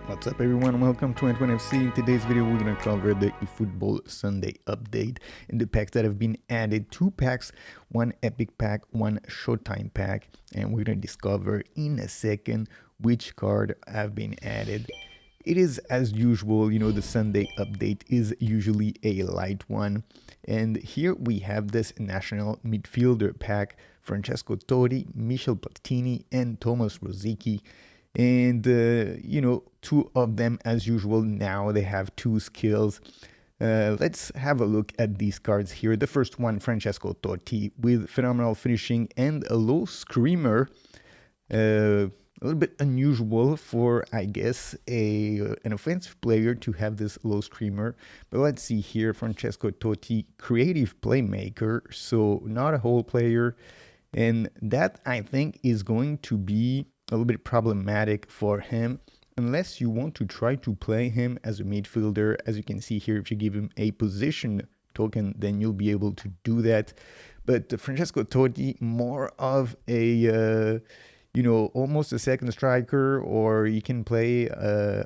What's up everyone, welcome to NTWANfc. In today's video we're going to cover the eFootball Sunday update and the packs that have been added. 2 packs, one epic pack, one Showtime pack, and we're going to discover in a second which card have been added. It is as usual, the Sunday update is usually a light one, and here we have this National Midfielder pack, Francesco Totti, Michel Platini and Thomas Rosicky. And two of them as usual. Now they have 2 skills. Let's have a look at these cards here. The first one, Francesco Totti, with phenomenal finishing and a low screamer. A little bit unusual for, I guess, an offensive player to have this low screamer. But let's see here, Francesco Totti, creative playmaker, so not a whole player. And that, I think, is going to be a little bit problematic for him unless you want to try to play him as a midfielder. As you can see here, if you give him a position token, then you'll be able to do that. But Francesco Totti, more of a almost a second striker, or you can play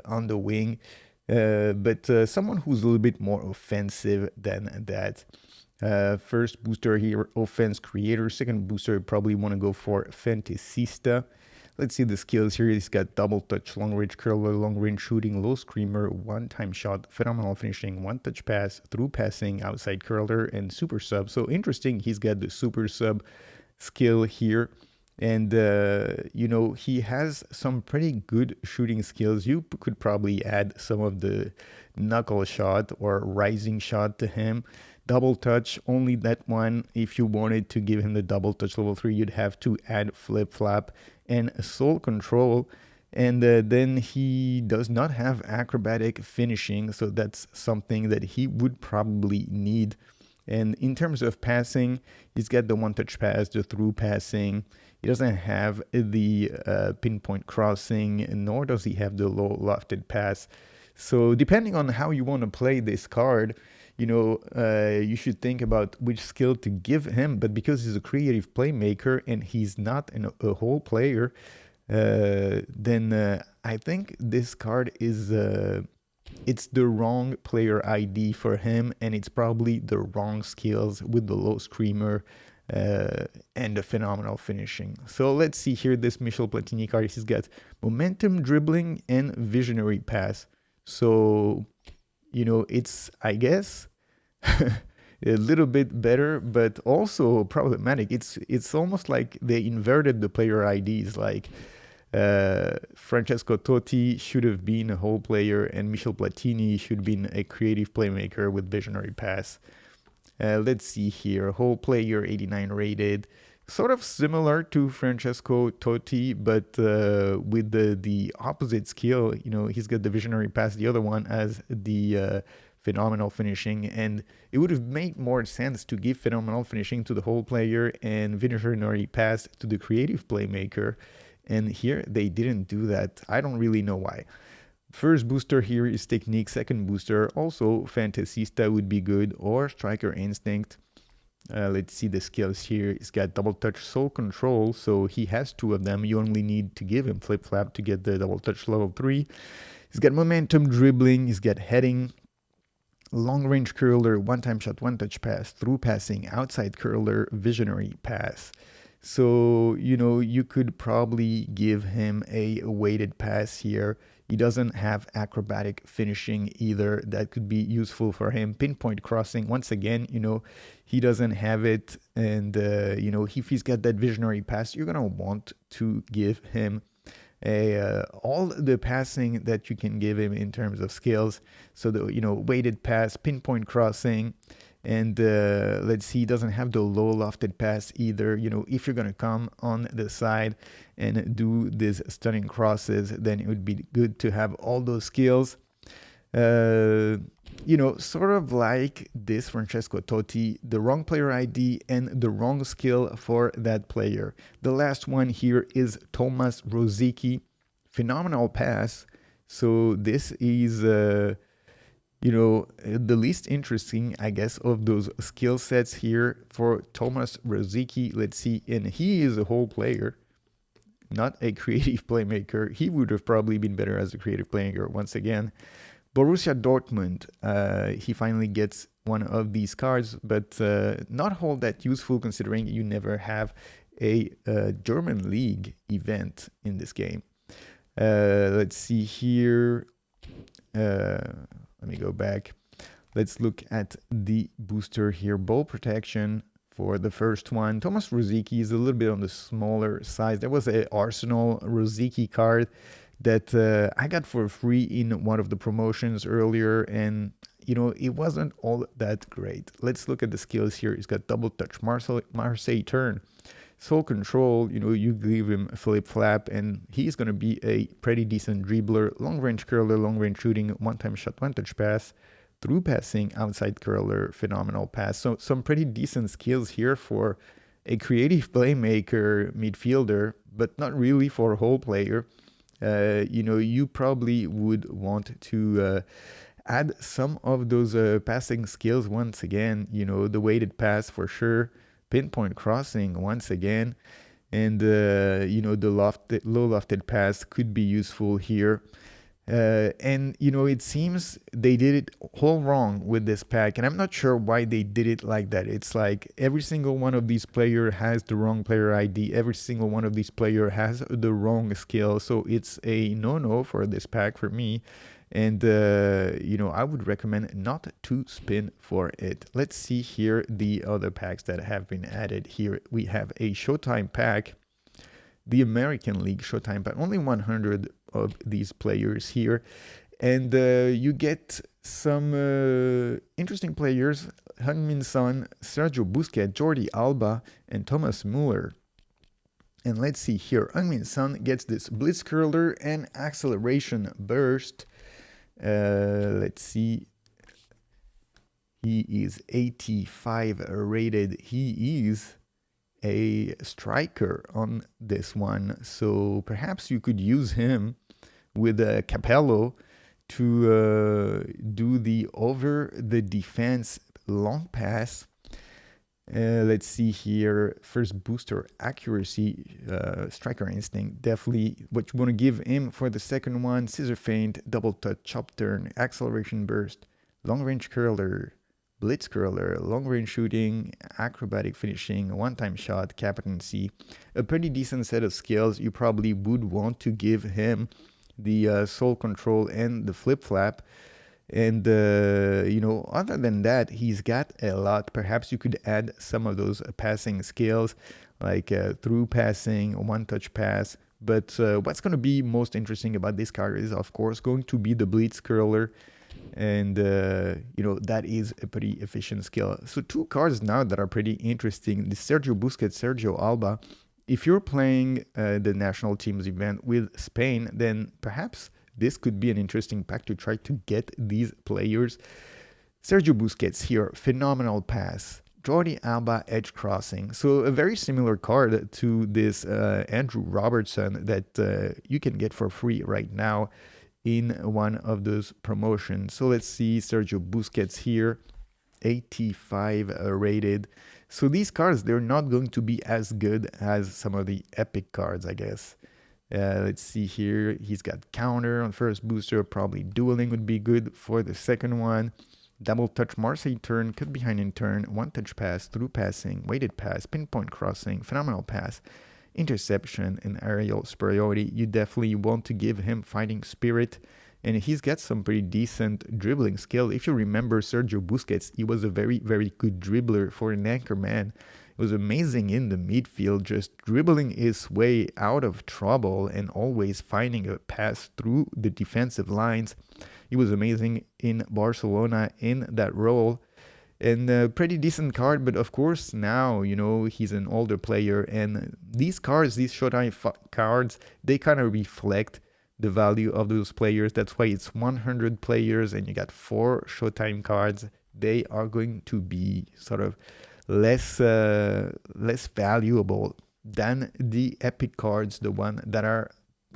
on the wing, but someone who's a little bit more offensive than that. First booster here, offense creator. Second booster, probably want to go for fantasista. Let's see the skills here. He's got double touch, long range curler, long range shooting, low screamer, one-time shot, phenomenal finishing, one-touch pass, through passing, outside curler, and super sub. So interesting, he's got the super sub skill here. And, he has some pretty good shooting skills. You could probably add some of the knuckle shot or rising shot to him. Double touch, only that one. If you wanted to give him the double touch level 3, you'd have to add flip flap and soul control. And then he does not have acrobatic finishing, so that's something that he would probably need. And in terms of passing, he's got the one-touch pass, the through passing. He doesn't have the pinpoint crossing, nor does he have the low lofted pass. So depending on how you want to play this card, you should think about which skill to give him. But because he's a creative playmaker and he's not a whole player, then I think this card is it's the wrong player ID for him, and it's probably the wrong skills with the low screamer and the phenomenal finishing. So let's see here, this Michel Platini card. He's got momentum, dribbling, and visionary pass. So, it's, I guess, a little bit better, but also problematic. It's almost like they inverted the player IDs. Like Francesco Totti should have been a whole player, and Michel Platini should have been a creative playmaker with visionary pass. Let's see here, whole player 89 rated, sort of similar to Francesco Totti, but with the opposite skill. He's got the visionary pass, the other one has the phenomenal finishing, and it would have made more sense to give phenomenal finishing to the whole player and visionary pass to the creative playmaker. And here they didn't do that. I don't really know why. First booster here is technique. Second booster, also fantasista would be good, or striker instinct. Let's see the skills here. He's got double touch, soul control, so he has 2 of them. You only need to give him flip flap to get the double touch level 3. He's got momentum, dribbling. He's got heading, long range curler, one-time shot, one-touch pass, through passing, outside curler, visionary pass. So, you could probably give him a weighted pass here. He doesn't have acrobatic finishing either. That could be useful for him. Pinpoint crossing, once again, he doesn't have it. And, if he's got that visionary pass, you're going to want to give him all the passing that you can give him in terms of skills. So, the, weighted pass, pinpoint crossing. And let's see, he doesn't have the low lofted pass either. If you're going to come on the side and do these stunning crosses, then it would be good to have all those skills. Sort of like this Francesco Totti, the wrong player ID and the wrong skill for that player. The last one here is Thomas Rosicky, phenomenal pass. So this is the least interesting, I guess, of those skill sets here for Thomas Rosicky. Let's see, and he is a whole player. not a creative playmaker. He would have probably been better as a creative playmaker once again. Borussia Dortmund, he finally gets one of these cards, but not all that useful considering you never have a German league event in this game. Let's see here. Let me go back. Let's look at the booster here. Ball protection for the first one. Thomas Rosicky is a little bit on the smaller size. There was an Arsenal Rosicky card that I got for free in one of the promotions earlier, and you know, it wasn't all that great. Let's look at the skills here. He's got double touch, Marseille turn, soul control. You know, you give him a flip flap and he's going to be a pretty decent dribbler, long range curler, long range shooting, one time shot, one touch pass, through passing, outside curler, phenomenal pass. So some pretty decent skills here for a creative playmaker midfielder, but not really for a whole player. You know, you probably would want to add some of those passing skills once again. You know, the weighted pass for sure, pinpoint crossing once again, and you know, the low lofted pass could be useful here. And you know, it seems they did it all wrong with this pack, and I'm not sure why they did it like that. It's like every single one of these player has the wrong player ID, every single one of these player has the wrong skill, so it's a no-no for this pack for me. And you know, I would recommend not to spin for it. Let's see here the other packs that have been added. Here we have a Showtime pack, the American League Showtime pack, only 100 of these players here, and you get some interesting players: Heung-min Son, Sergio Busquets, Jordi Alba, and Thomas Müller. And let's see here, Heung-min Son gets this blitz curler and acceleration burst. Let's see, he is 85 rated. He is a striker on this one, so perhaps you could use him with Capello to do the over the defense long pass. Let's see here, first booster accuracy, striker instinct, definitely what you want to give him. For the second one, scissor feint, double touch, chop turn, acceleration burst, long range curler, blitz curler, long range shooting, acrobatic finishing, one time shot, captaincy. A pretty decent set of skills. You probably would want to give him the soul control and the flip flap. And you know, other than that, he's got a lot. Perhaps you could add some of those passing skills, like through passing, one touch pass. But what's going to be most interesting about this card is, of course, going to be the blitz curler. And you know, that is a pretty efficient skill. So two cards now that are pretty interesting: the Sergio Busquets, Sergio Alba. If you're playing the national teams event with Spain, then perhaps this could be an interesting pack to try to get these players. Sergio Busquets here, phenomenal pass. Jordi Alba, edge crossing. So a very similar card to this Andrew Robertson that you can get for free right now in one of those promotions. So let's see, Sergio Busquets here, 85 rated. So these cards, they're not going to be as good as some of the epic cards, I guess. Let's see here, he's got counter on first booster, probably dueling would be good for the second one. Double touch, Marseille turn, cut behind in turn, one touch pass, through passing, weighted pass, pinpoint crossing, phenomenal pass, interception, and aerial superiority. You definitely want to give him fighting spirit, and he's got some pretty decent dribbling skill. If you remember Sergio Busquets, he was a very, very good dribbler for an anchor man. It was amazing in the midfield, just dribbling his way out of trouble and always finding a pass through the defensive lines. He was amazing in Barcelona in that role. And a pretty decent card, but of course now, you know, he's an older player, and these cards, these Showtime cards, they kind of reflect the value of those players. That's why it's 100 players and you got 4 Showtime cards. They are going to be sort of less valuable than the epic cards, the one that are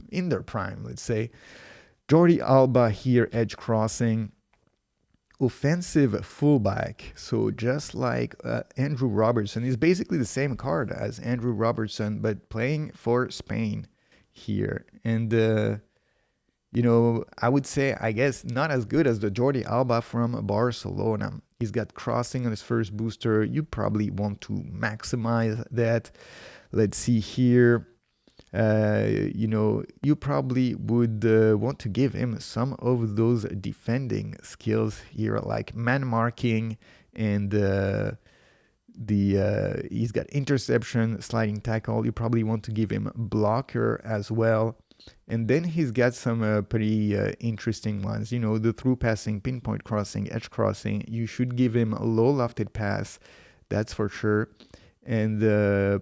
in their prime, let's say. Jordi Alba here, edge crossing, offensive fullback. So just like Andrew Robertson, is basically the same card as Andrew Robertson, but playing for Spain. here. And I would say, I guess, not as good as the Jordi Alba from Barcelona. He's got crossing on his first booster. You probably want to maximize that. Let's see here. You probably would want to give him some of those defending skills here, like man marking, and he's got interception, sliding tackle. You probably want to give him blocker as well. And then he's got some pretty interesting ones. The through passing, pinpoint crossing, edge crossing. You should give him a low lofted pass, that's for sure. And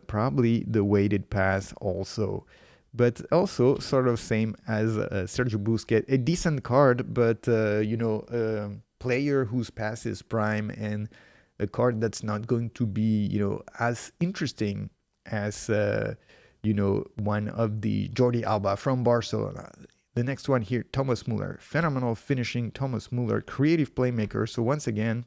probably the weighted pass also. But also sort of same as Sergio Busquets. A decent card, but, a player whose pass is prime, and a card that's not going to be, as interesting as one of the Jordi Alba from Barcelona. The next one here, Thomas Muller. Phenomenal finishing, Thomas Muller, creative playmaker. So once again,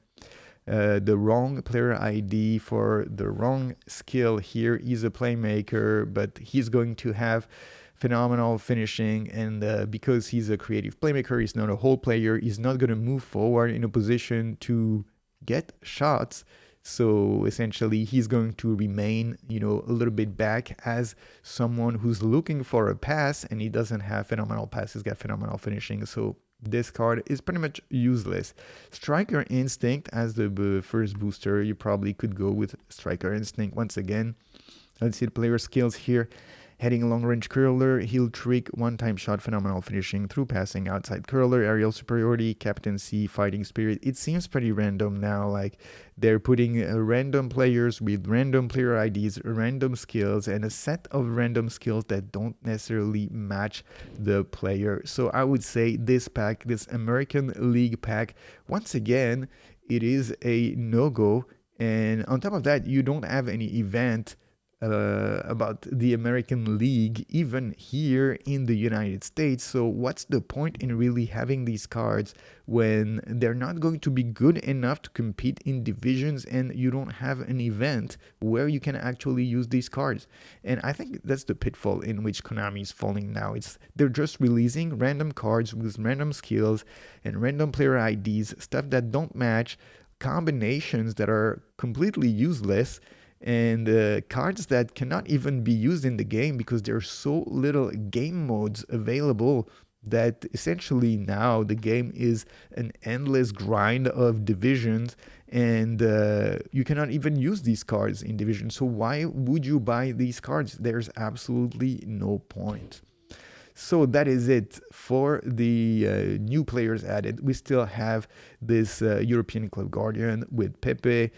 the wrong player ID for the wrong skill here. He's a playmaker, but he's going to have phenomenal finishing, and because he's a creative playmaker, he's not a whole player. He's not going to move forward in a position to get shots. So essentially, he's going to remain, a little bit back as someone who's looking for a pass, and he doesn't have phenomenal passes. He's got phenomenal finishing. So this card is pretty much useless. Striker Instinct as the first booster. You probably could go with Striker Instinct once again. Let's see the player skills here. Heading long range curler, heel trick, one-time shot, phenomenal finishing, through passing, outside curler, aerial superiority, captaincy, fighting spirit. It seems pretty random now, like they're putting random players with random player IDs, random skills, and a set of random skills that don't necessarily match the player. So I would say this pack, this American League pack, once again, it is a no-go. And on top of that, you don't have any event about the American League, even here in the United States. So what's the point in really having these cards when they're not going to be good enough to compete in divisions, and you don't have an event where you can actually use these cards? And I think that's the pitfall in which Konami is falling now. They're just releasing random cards with random skills and random player IDs, stuff that don't match, combinations that are completely useless, and cards that cannot even be used in the game because there's so little game modes available that essentially now the game is an endless grind of divisions, and you cannot even use these cards in divisions. So why would you buy these cards? There's absolutely no point. So that is it for the new players added. We still have this European Club Guardian with Pepe,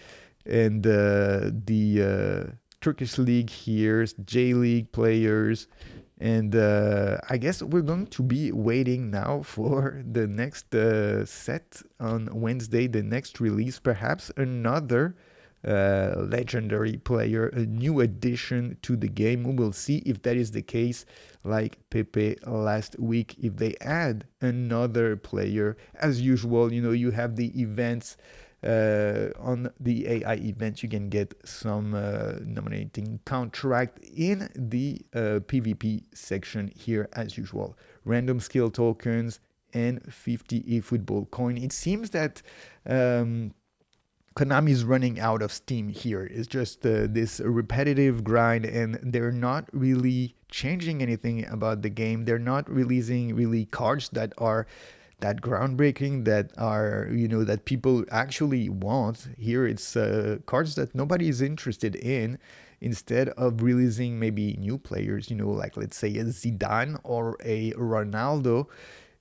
and the Turkish League here, J-League players, and I guess we're going to be waiting now for the next set on Wednesday, the next release, perhaps another legendary player, a new addition to the game. We will see if that is the case, like Pepe last week, if they add another player. As usual, you have the events. On the AI event, you can get some nominating contract in the PvP section here, as usual. Random skill tokens and 50 eFootball coin. It seems that Konami is running out of steam here. It's just this repetitive grind, and they're not really changing anything about the game. They're not releasing really cards that are that groundbreaking, that are, that people actually want. Here it's cards that nobody is interested in. Instead of releasing maybe new players, like let's say a Zidane or a Ronaldo,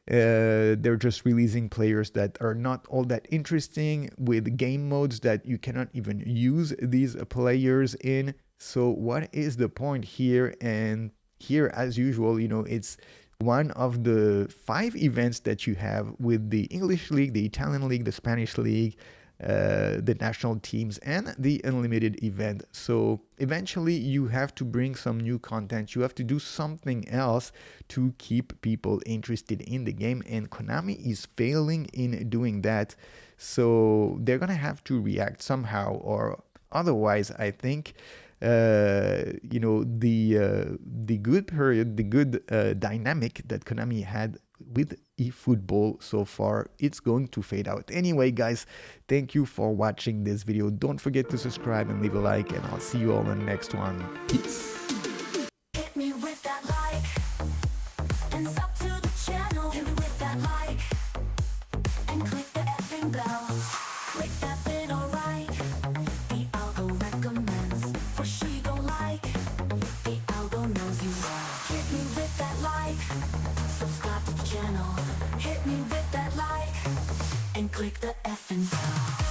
they're just releasing players that are not all that interesting, with game modes that you cannot even use these players in. So what is the point here? And here, as usual, it's one of the 5 events that you have with the English League, the Italian League, the Spanish League, the national teams, and the unlimited event. So eventually you have to bring some new content. You have to do something else to keep people interested in the game, and Konami is failing in doing that. So they're gonna have to react somehow, or otherwise I think the good period, the good dynamic that Konami had with eFootball so far, it's going to fade out. Anyway, guys, thank you for watching this video. Don't forget to subscribe and leave a like, and I'll see you all in the next one. Peace. Hit me with that like, and sub to the channel. Hit me with that like, and click the effing bell. Click that little right, the algo recommends. For she go like, the algo knows you well. Hit me with that like, subscribe to the channel. Hit me with that like, and click the effing bell.